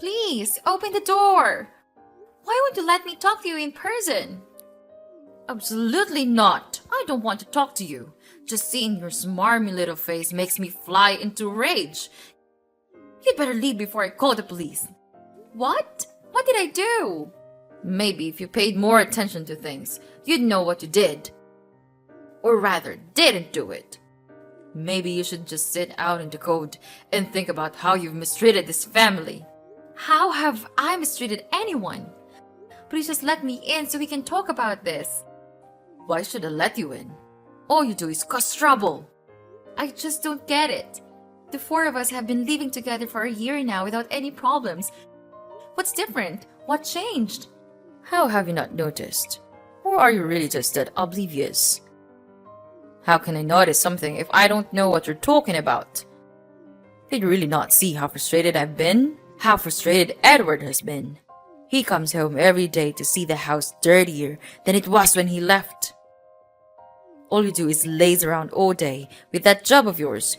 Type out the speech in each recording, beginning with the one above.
Please, open the door. Why won't you let me talk to you in person? Absolutely not. I don't want to talk to you. Just seeing your smarmy little face makes me fly into rage. You'd better leave before I call the police. What? What did I do? Maybe if you paid more attention to things, you'd know what you did. Or rather, didn't do it. Maybe you should just sit out in the cold and think about how you've mistreated this family. How have I mistreated anyone? Please just let me in so we can talk about this. Why should I let you in? All you do is cause trouble. I just don't get it. The four of us have been living together for a year now without any problems. What's different? What changed? How have you not noticed? Or are you really just that oblivious? How can I notice something if I don't know what you're talking about? Did you really not see how frustrated I've been? How frustrated Edward has been? He comes home every day to see the house dirtier than it was when he left. All you do is laze around all day with that job of yours.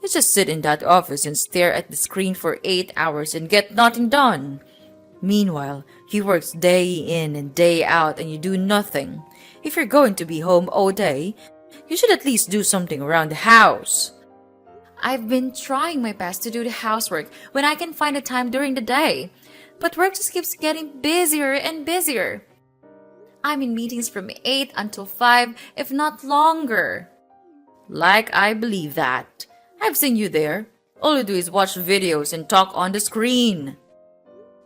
You just sit in that office and stare at the screen for 8 hours and get nothing done. Meanwhile, he works day in and day out and you do nothing. If you're going to be home all day, you should at least do something around the house. I've been trying my best to do the housework when I can find the time during the day, but work just keeps getting busier and busier. I'm in meetings from 8 until 5, if not longer. Like I believe that. I've seen you there. All you do is watch videos and talk on the screen.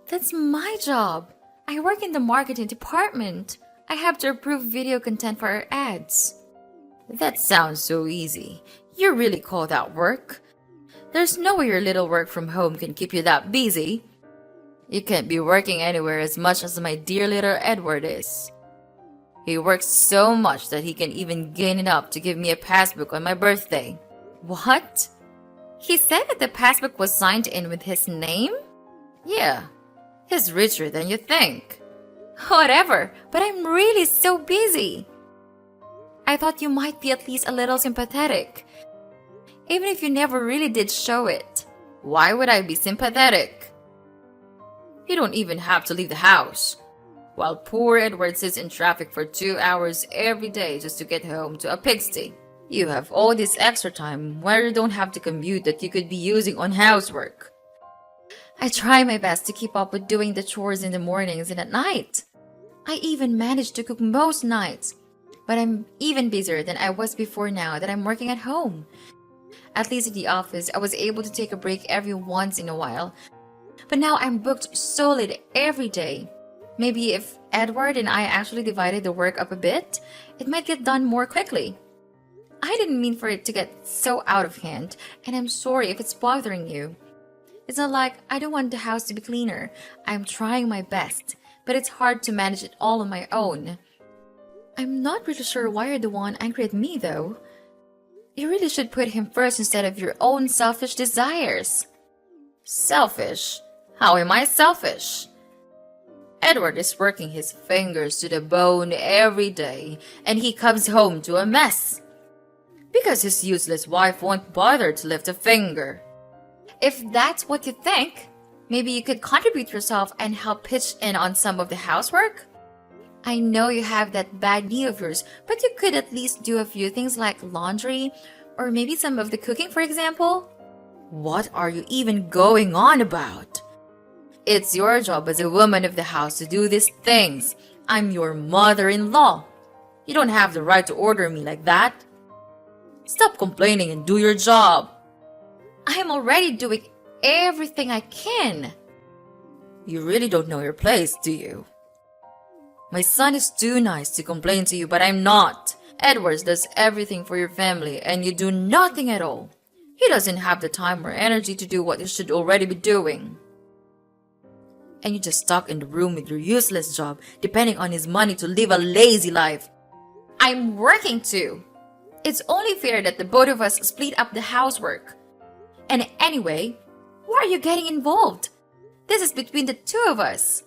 That's my job. I work in the marketing department. I have to approve video content for our ads. That sounds so easy. You really call that work? There's no way your little work from home can keep you that busy. You can't be working anywhere as much as my dear little Edward is. He works so much that he can even gain it up to give me a passbook on my birthday. What? He said that the passbook was signed in with his name? Yeah, he's richer than you think. Whatever, but I'm really so busy. I thought you might be at least a little sympathetic. Even if you never really did show it. Why would I be sympathetic? You don't even have to leave the house. While poor Edward sits in traffic for 2 hours every day just to get home to a pigsty. You have all this extra time where you don't have to commute that you could be using on housework. I try my best to keep up with doing the chores in the mornings and at night. I even manage to cook most nights. But I'm even busier than I was before now that I'm working at home. At least in the office, I was able to take a break every once in a while. But now I'm booked so late every day. Maybe if Edward and I actually divided the work up a bit, it might get done more quickly. I didn't mean for it to get so out of hand, and I'm sorry if it's bothering you. It's not like I don't want the house to be cleaner. I'm trying my best, but it's hard to manage it all on my own. I'm not really sure why you're the one angry at me, though. You really should put him first instead of your own selfish desires. Selfish? How am I selfish? Edward is working his fingers to the bone every day, and he comes home to a mess. Because his useless wife won't bother to lift a finger. If that's what you think, maybe you could contribute yourself and help pitch in on some of the housework? I know you have that bad knee of yours, but you could at least do a few things like laundry, or maybe some of the cooking, for example. What are you even going on about? It's your job as a woman of the house to do these things. I'm your mother-in-law. You don't have the right to order me like that. Stop complaining and do your job. I am already doing everything I can. You really don't know your place, do you? My son is too nice to complain to you, but I'm not. Edwards does everything for your family, and you do nothing at all. He doesn't have the time or energy to do what he should already be doing. And you just stuck in the room with your useless job, depending on his money to live a lazy life. I'm working too. It's only fair that the both of us split up the housework. And anyway, why are you getting involved? This is between the two of us.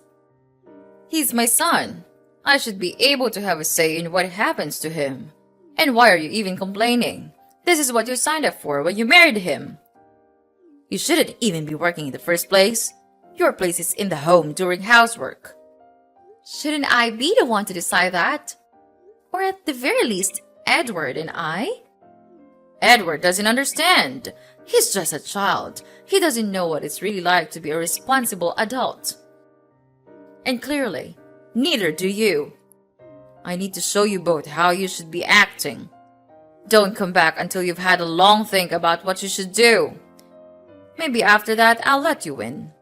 He's my son. I should be able to have a say in what happens to him. And why are you even complaining? This is what you signed up for when you married him. You shouldn't even be working in the first place. Your place is in the home during housework. Shouldn't I be the one to decide that? Or at the very least, Edward and I? Edward doesn't understand. He's just a child. He doesn't know what it's really like to be a responsible adult. And clearly, neither do you. I need to show you both how you should be acting. Don't come back until you've had a long think about what you should do. Maybe after that, I'll let you in.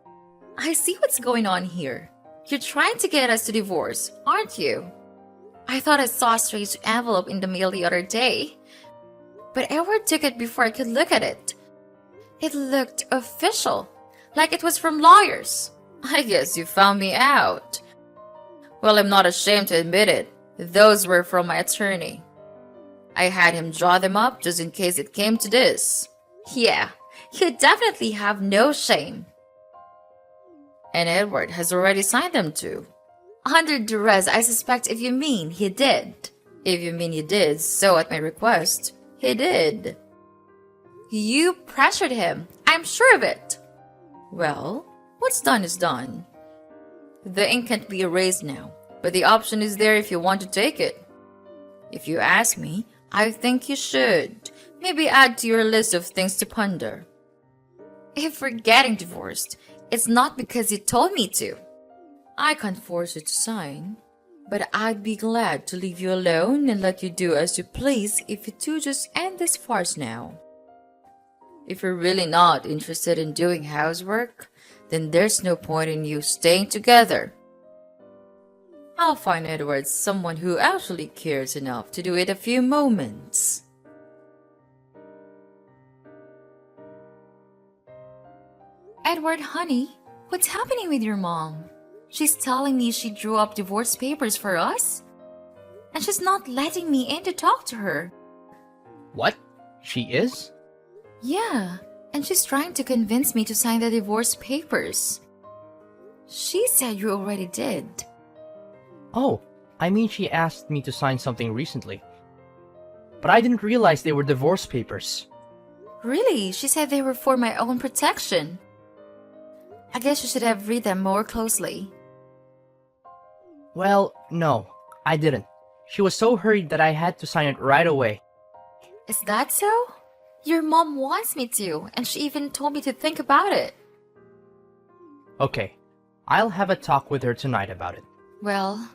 I see what's going on here. You're trying to get us to divorce, aren't you? I thought I saw a strange envelope in the mail the other day, but Edward took it before I could look at it. It looked official, like it was from lawyers. I guess you found me out. Well, I'm not ashamed to admit it. Those were from my attorney. I had him draw them up just in case it came to this. Yeah, you definitely have no shame. And Edward has already signed them too. Under duress, I suspect if you mean he did. If you mean he did, so at my request, he did. You pressured him. I'm sure of it. Well, what's done is done. The ink can't be erased now, but the option is there if you want to take it. If you ask me, I think you should. Maybe add to your list of things to ponder. If we're getting divorced, it's not because you told me to. I can't force you to sign, but I'd be glad to leave you alone and let you do as you please if you two just end this farce now. If you're really not interested in doing housework, then there's no point in you staying together. I'll find Edward someone who actually cares enough to do it a few moments. Edward, honey, what's happening with your mom? She's telling me she drew up divorce papers for us, and she's not letting me in to talk to her. What? She is? Yeah, and she's trying to convince me to sign the divorce papers. She said you already did. Oh, I mean she asked me to sign something recently. But I didn't realize they were divorce papers. Really? She said they were for my own protection. I guess you should have read them more closely. Well, no, I didn't. She was so hurried that I had to sign it right away. Is that so? Your mom wants me to, and she even told me to think about it. Okay, I'll have a talk with her tonight about it. Well,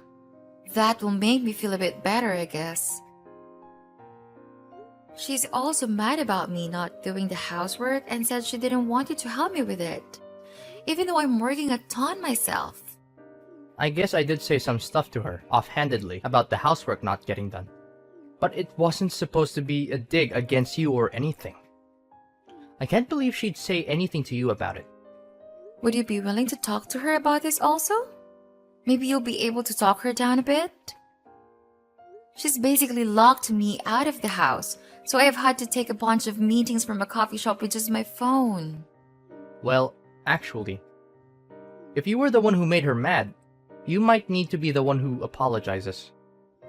that will make me feel a bit better, I guess. She's also mad about me not doing the housework and said she didn't want you to help me with it, even though I'm working a ton myself. I guess I did say some stuff to her, offhandedly, about the housework not getting done. But it wasn't supposed to be a dig against you or anything. I can't believe she'd say anything to you about it. Would you be willing to talk to her about this also? Maybe you'll be able to talk her down a bit? She's basically locked me out of the house, so I've had to take a bunch of meetings from a coffee shop with just my phone. Well, actually, if you were the one who made her mad, you might need to be the one who apologizes.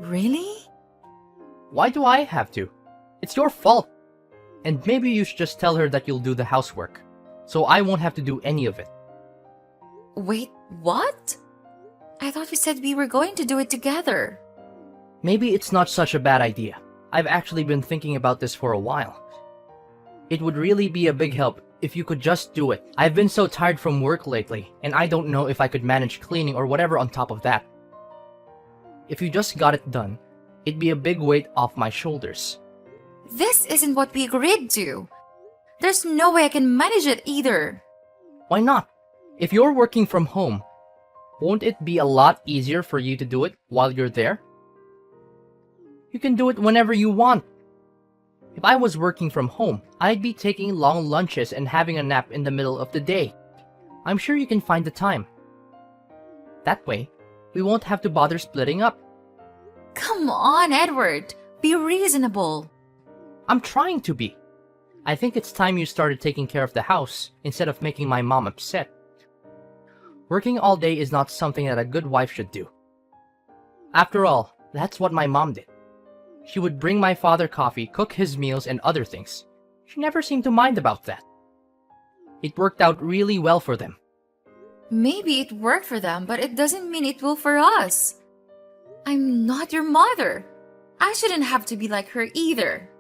Really? Why do I have to? It's your fault. And maybe you should just tell her that you'll do the housework, so I won't have to do any of it. Wait, what? I thought you said we were going to do it together. Maybe it's not such a bad idea. I've actually been thinking about this for a while. It would really be a big help if you could just do it. I've been so tired from work lately, and I don't know if I could manage cleaning or whatever on top of that. If you just got it done, it'd be a big weight off my shoulders. This isn't what we agreed to. There's no way I can manage it either. Why not? If you're working from home, won't it be a lot easier for you to do it while you're there? You can do it whenever you want. If I was working from home, I'd be taking long lunches and having a nap in the middle of the day. I'm sure you can find the time. That way, we won't have to bother splitting up. Come on, Edward. Be reasonable. I'm trying to be. I think it's time you started taking care of the house instead of making my mom upset. Working all day is not something that a good wife should do. After all, that's what my mom did. She would bring my father coffee, cook his meals, and other things. She never seemed to mind about that. It worked out really well for them. Maybe it worked for them, but it doesn't mean it will for us. I'm not your mother. I shouldn't have to be like her either.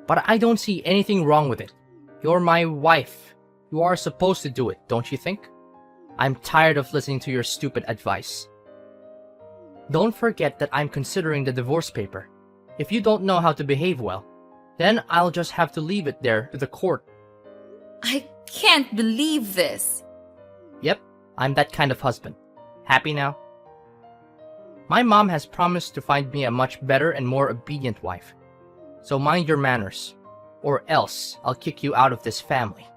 But I don't see anything wrong with it. You're my wife. You are supposed to do it, don't you think? I'm tired of listening to your stupid advice. Don't forget that I'm considering the divorce paper. If you don't know how to behave well, then I'll just have to leave it there to the court. I can't believe this. Yep, I'm that kind of husband. Happy now? My mom has promised to find me a much better and more obedient wife. So mind your manners, or else I'll kick you out of this family.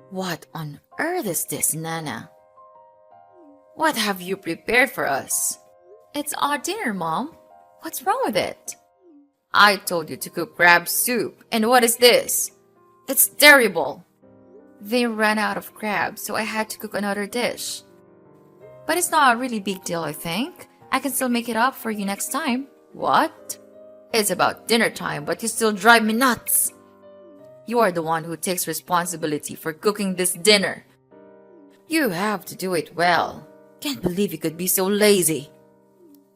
What on earth is this, Nana? What have you prepared for us? It's our dinner, Mom. What's wrong with it? I told you to cook crab soup, and what is this? It's terrible. They ran out of crabs, so I had to cook another dish. But it's not a really big deal, I think. I can still make it up for you next time. What? It's about dinner time, but you still drive me nuts. You are the one who takes responsibility for cooking this dinner. You have to do it well. Can't believe you could be so lazy.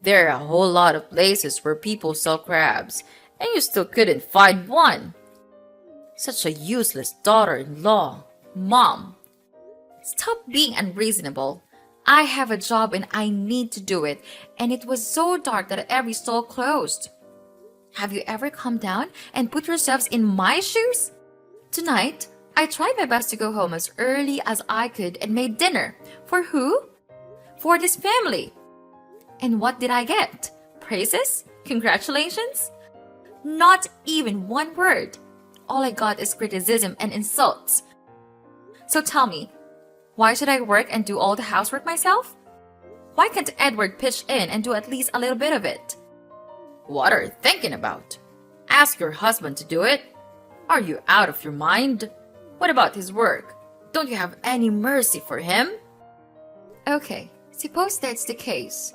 There are a whole lot of places where people sell crabs, and you still couldn't find one. Such a useless daughter-in-law. Mom, stop being unreasonable. I have a job and I need to do it, and it was so dark that every stall closed. Have you ever come down and put yourselves in my shoes? Tonight, I tried my best to go home as early as I could and made dinner. For who? For this family. And what did I get? Praises? Congratulations? Not even one word. All I got is criticism and insults. So tell me, why should I work and do all the housework myself? Why can't Edward pitch in and do at least a little bit of it? What are you thinking about? Ask your husband to do it. Are you out of your mind? What about his work? Don't you have any mercy for him? Okay, suppose that's the case.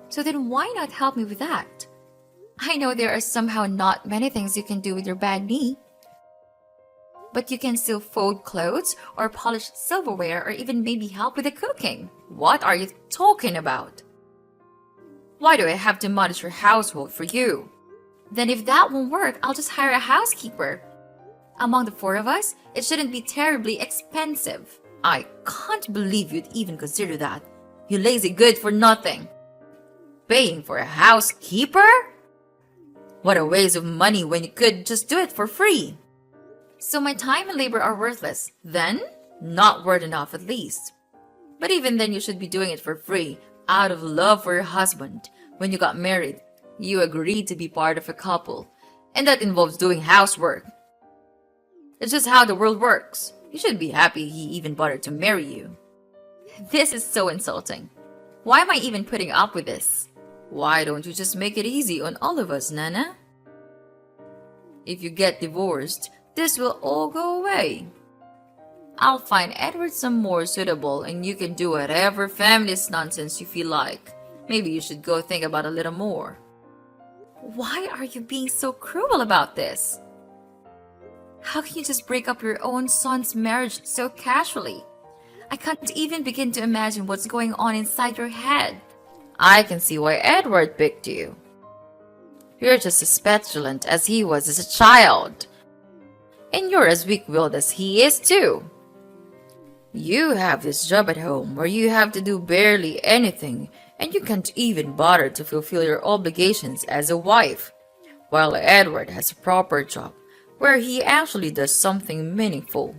So then why not help me with that? I know there are somehow not many things you can do with your bad knee. But you can still fold clothes or polish silverware or even maybe help with the cooking. What are you talking about? Why do I have to manage your household for you? Then if that won't work, I'll just hire a housekeeper. Among the four of us, it shouldn't be terribly expensive. I can't believe you'd even consider that. You lazy good for nothing. Paying for a housekeeper? What a waste of money when you could just do it for free. So my time and labor are worthless, then? Not worth enough at least. But even then you should be doing it for free, out of love for your husband. When you got married, you agreed to be part of a couple, and that involves doing housework. It's just how the world works. You should be happy he even bothered to marry you. This is so insulting. Why am I even putting up with this? Why don't you just make it easy on all of us, Nana? If you get divorced, this will all go away. I'll find Edward some more suitable and you can do whatever feminist nonsense you feel like. Maybe you should go think about it a little more. Why are you being so cruel about this? How can you just break up your own son's marriage so casually? I can't even begin to imagine what's going on inside your head. I can see why Edward picked you. You're just as petulant as he was as a child. And you're as weak-willed as he is too. You have this job at home where you have to do barely anything and you can't even bother to fulfill your obligations as a wife, while Edward has a proper job where he actually does something meaningful.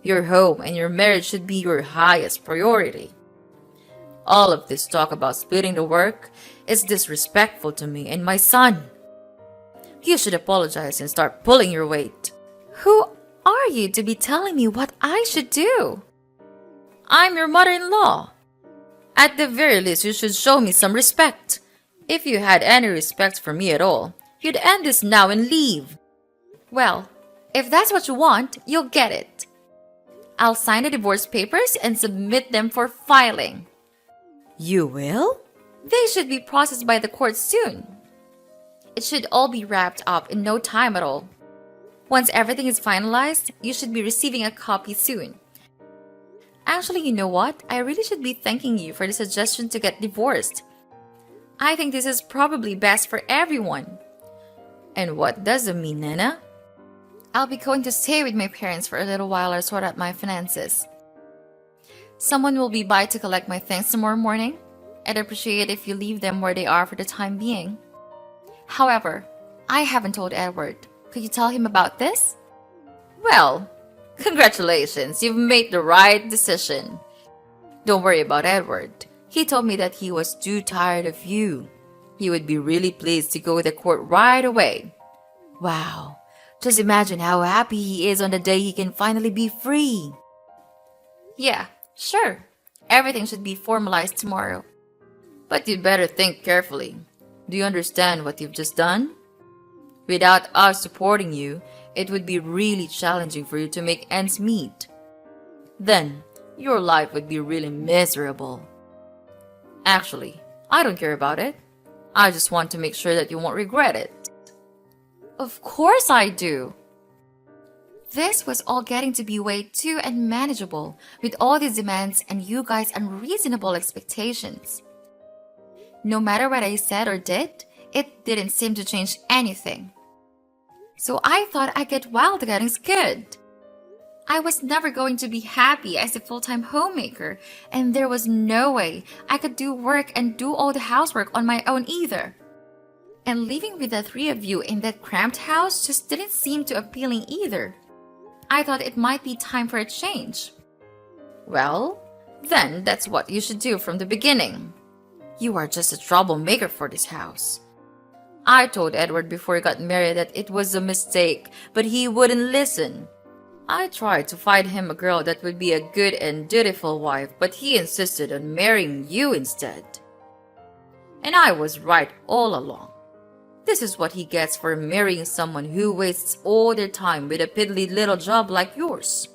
Your home and your marriage should be your highest priority. All of this talk about splitting the work is disrespectful to me and my son. You should apologize and start pulling your weight. Who are you to be telling me what I should do? I'm your mother-in-law. At the very least, you should show me some respect. If you had any respect for me at all, you'd end this now and leave. Well, if that's what you want, you'll get it. I'll sign the divorce papers and submit them for filing. You will? They should be processed by the court soon. It should all be wrapped up in no time at all. Once everything is finalized, you should be receiving a copy soon. Actually, you know what? I really should be thanking you for the suggestion to get divorced. I think this is probably best for everyone. And what does it mean, Nana? I'll be going to stay with my parents for a little while or sort out my finances. Someone will be by to collect my things tomorrow morning. I'd appreciate if you leave them where they are for the time being. However, I haven't told Edward. Could you tell him about this? Well, congratulations, you've made the right decision. Don't worry about Edward. He told me that he was too tired of you. He would be really pleased to go to court right away. Wow, just imagine how happy he is on the day he can finally be free. Yeah, sure. Everything should be formalized tomorrow. But you'd better think carefully. Do you understand what you've just done? Without us supporting you, it would be really challenging for you to make ends meet. Then, your life would be really miserable. Actually, I don't care about it. I just want to make sure that you won't regret it. Of course I do. This was all getting to be way too unmanageable with all these demands and you guys' unreasonable expectations. No matter what I said or did, it didn't seem to change anything. So I thought I'd get wild getting scared. I was never going to be happy as a full-time homemaker, and there was no way I could do work and do all the housework on my own either. And living with the three of you in that cramped house just didn't seem too appealing either. I thought it might be time for a change. Well, then that's what you should do from the beginning. You are just a troublemaker for this house. I told Edward before he got married that it was a mistake, but he wouldn't listen. I tried to find him a girl that would be a good and dutiful wife, but he insisted on marrying you instead. And I was right all along. This is what he gets for marrying someone who wastes all their time with a piddly little job like yours.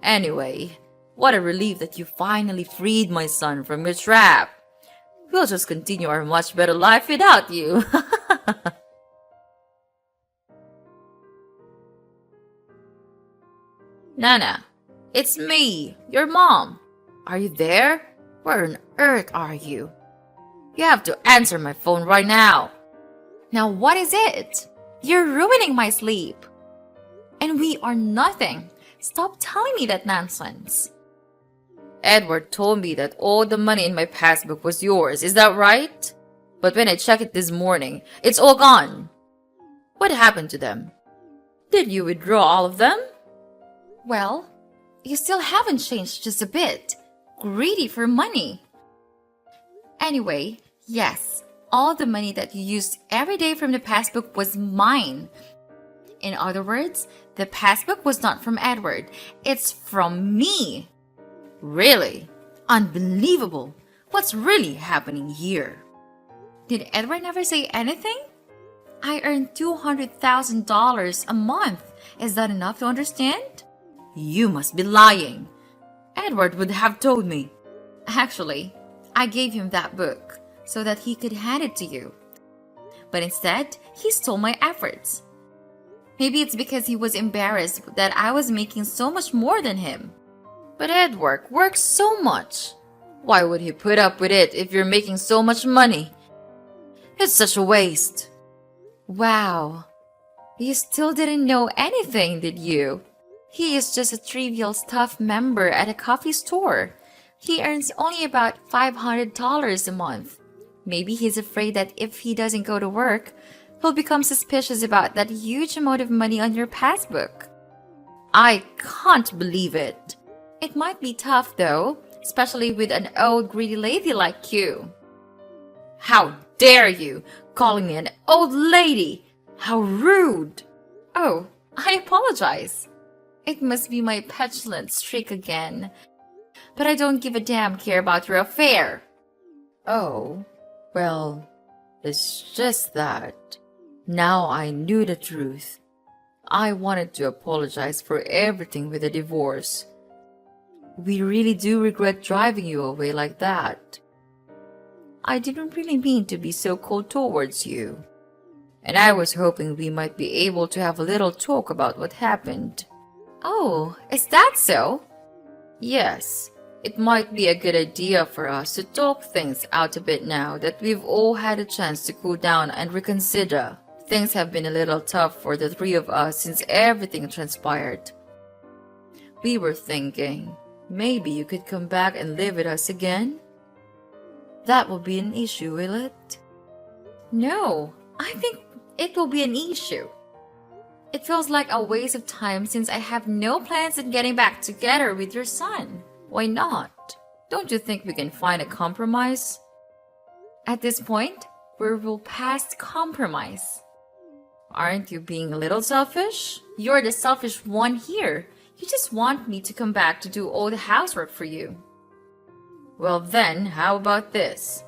Anyway, what a relief that you finally freed my son from your trap. We'll just continue our much better life without you. Nana, it's me, your mom. Are you there? Where on earth are you? You have to answer my phone right now. Now what is it? You're ruining my sleep. And we are nothing. Stop telling me that nonsense. Edward told me that all the money in my passbook was yours, is that right? But when I checked it this morning, it's all gone. What happened to them? Did you withdraw all of them? Well, you still haven't changed just a bit. Greedy for money. Anyway, yes, all the money that you used every day from the passbook was mine. In other words, the passbook was not from Edward. It's from me. Really? Unbelievable. What's really happening here? Did Edward never say anything? I earn $200,000 a month. Is that enough to understand? You must be lying. Edward would have told me. Actually, I gave him that book so that he could hand it to you. But instead, he stole my efforts. Maybe it's because he was embarrassed that I was making so much more than him. But Edward works so much. Why would he put up with it if you're making so much money? It's such a waste. Wow. You still didn't know anything, did you? He is just a trivial staff member at a coffee store. He earns only about $500 a month. Maybe he's afraid that if he doesn't go to work, he'll become suspicious about that huge amount of money on your passbook. I can't believe it. It might be tough though, especially with an old greedy lady like you. How dare you, calling me an old lady? How rude! Oh, I apologize. It must be my petulant streak again. But I don't give a damn care about your affair. Oh, well, it's just that. Now I knew the truth. I wanted to apologize for everything with the divorce. We really do regret driving you away like that. I didn't really mean to be so cold towards you. and I was hoping we might be able to have a little talk about what happened. Oh, is that so? Yes, it might be a good idea for us to talk things out a bit now that we've all had a chance to cool down and reconsider. Things have been a little tough for the three of us since everything transpired. We were thinking, maybe you could come back and live with us again? That will be an issue, will it? No, I think it will be an issue. It feels like a waste of time since I have no plans in getting back together with your son. Why not? Don't you think we can find a compromise? At this point, we're past compromise. Aren't you being a little selfish? You're the selfish one here. You just want me to come back to do all the housework for you. Well then, how about this?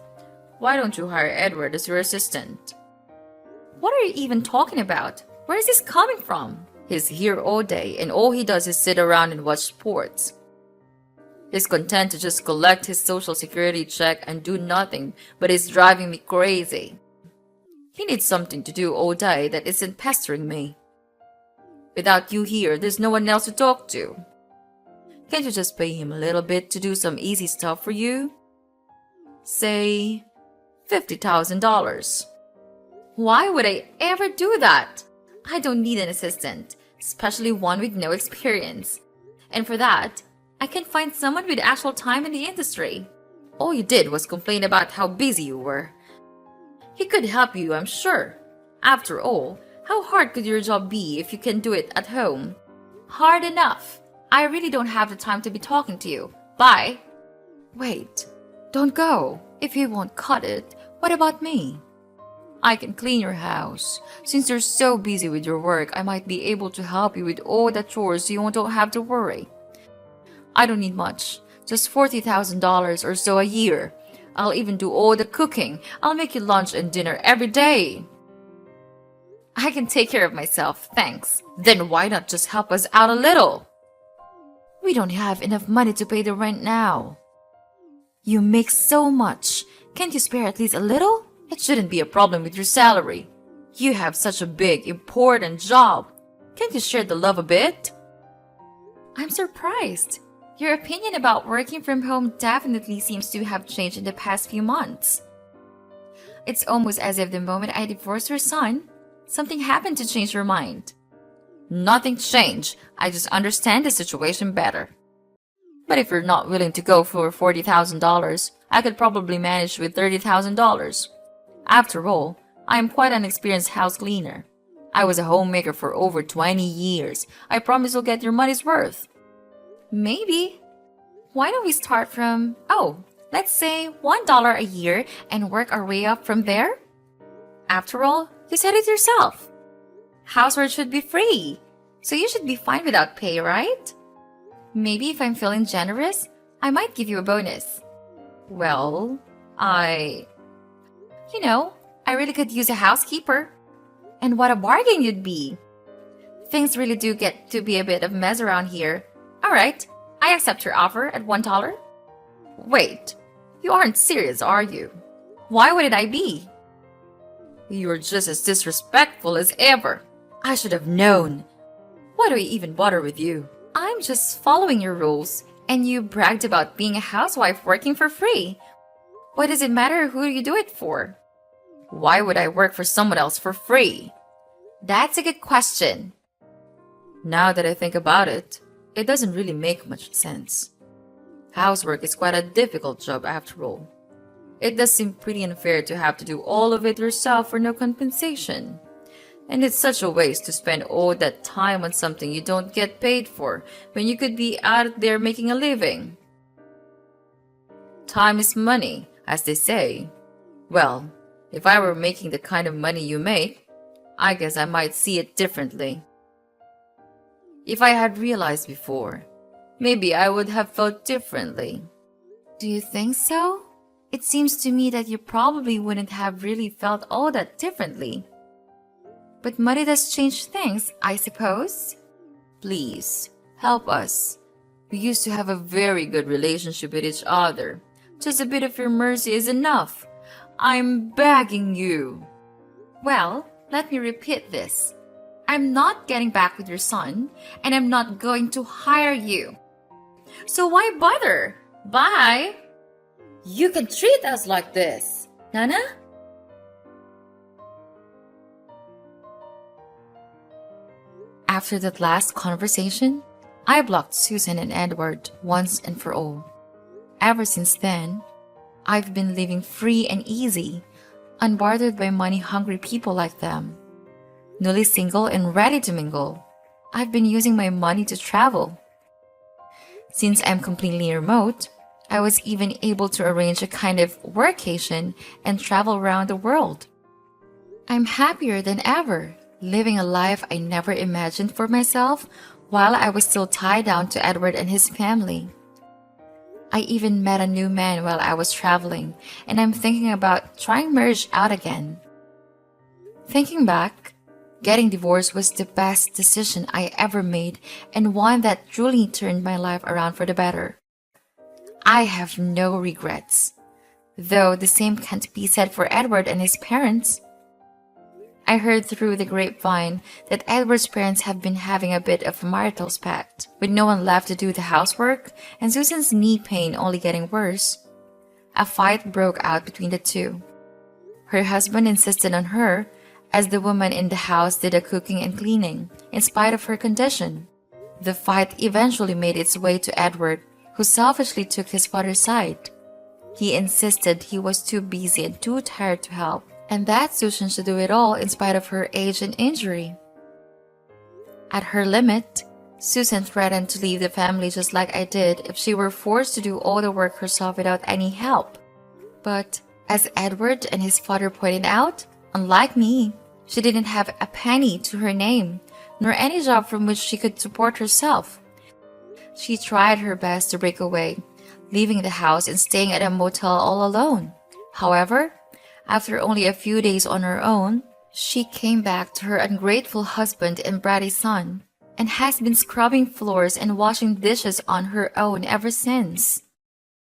Why don't you hire Edward as your assistant? What are you even talking about? Where is this coming from? He's here all day and all he does is sit around and watch sports. He's content to just collect his social security check and do nothing, but it's driving me crazy. He needs something to do all day that isn't pestering me. Without you here, there's no one else to talk to. Can't you just pay him a little bit to do some easy stuff for you? Say, $50,000. Why would I ever do that? I don't need an assistant, especially one with no experience. And for that, I can find someone with actual time in the industry. All you did was complain about how busy you were. He could help you, I'm sure. After all, how hard could your job be if you can do it at home? Hard enough. I really don't have the time to be talking to you. Bye. Wait, don't go. If you won't cut it, what about me? I can clean your house. Since you're so busy with your work, I might be able to help you with all the chores so you don't have to worry. I don't need much, just $40,000 or so a year. I'll even do all the cooking. I'll make you lunch and dinner every day. I can take care of myself, thanks. Then why not just help us out a little? We don't have enough money to pay the rent now. You make so much. Can't you spare at least a little? It shouldn't be a problem with your salary. You have such a big, important job. Can't you share the love a bit? I'm surprised. Your opinion about working from home definitely seems to have changed in the past few months. It's almost as if the moment I divorced your son, something happened to change your mind. Nothing changed. I just understand the situation better. But if you're not willing to go for $40,000, I could probably manage with $30,000. After all, I am quite an experienced house cleaner. I was a homemaker for over 20 years. I promise you'll get your money's worth. Maybe. Why don't we start from, let's say $1 a year and work our way up from there? After all, you said it yourself. Housework should be free, so you should be fine without pay, right? Maybe if I'm feeling generous, I might give you a bonus. Well, I really could use a housekeeper. And what a bargain you'd be. Things really do get to be a bit of a mess around here. Alright, I accept your offer at $1. Wait, you aren't serious, are you? Why would I be? You're just as disrespectful as ever. I should have known. Why do I even bother with you? I'm just following your rules, and you bragged about being a housewife working for free. Why does it matter who you do it for? Why would I work for someone else for free? That's a good question. Now that I think about it, it doesn't really make much sense. Housework is quite a difficult job after all. It does seem pretty unfair to have to do all of it yourself for no compensation. And it's such a waste to spend all that time on something you don't get paid for when you could be out there making a living. Time is money, as they say. Well, if I were making the kind of money you make, I guess I might see it differently. If I had realized before, maybe I would have felt differently. Do you think so? It seems to me that you probably wouldn't have really felt all that differently. But money does change things, I suppose. Please, help us. We used to have a very good relationship with each other. Just a bit of your mercy is enough. I'm begging you. Well, let me repeat this. I'm not getting back with your son, and I'm not going to hire you. So why bother? Bye. You can treat us like this, Nana? After that last conversation, I blocked Susan and Edward once and for all. Ever since then, I've been living free and easy, unbothered by money-hungry people like them. Newly single and ready to mingle, I've been using my money to travel. Since I'm completely remote, I was even able to arrange a kind of workation and travel around the world. I'm happier than ever, living a life I never imagined for myself while I was still tied down to Edward and his family. I even met a new man while I was traveling, and I'm thinking about trying marriage out again. Thinking back, getting divorced was the best decision I ever made and one that truly turned my life around for the better. I have no regrets, though the same can't be said for Edward and his parents. I heard through the grapevine that Edward's parents have been having a bit of a marital spat, with no one left to do the housework and Susan's knee pain only getting worse. A fight broke out between the two. Her husband insisted on her, as the woman in the house did the cooking and cleaning, in spite of her condition. The fight eventually made its way to Edward, who selfishly took his father's side. He insisted he was too busy and too tired to help, and that Susan should do it all in spite of her age and injury. At her limit, Susan threatened to leave the family just like I did if she were forced to do all the work herself without any help. But, as Edward and his father pointed out, unlike me, she didn't have a penny to her name, nor any job from which she could support herself. She tried her best to break away, leaving the house and staying at a motel all alone. However, after only a few days on her own, she came back to her ungrateful husband and bratty son, and has been scrubbing floors and washing dishes on her own ever since.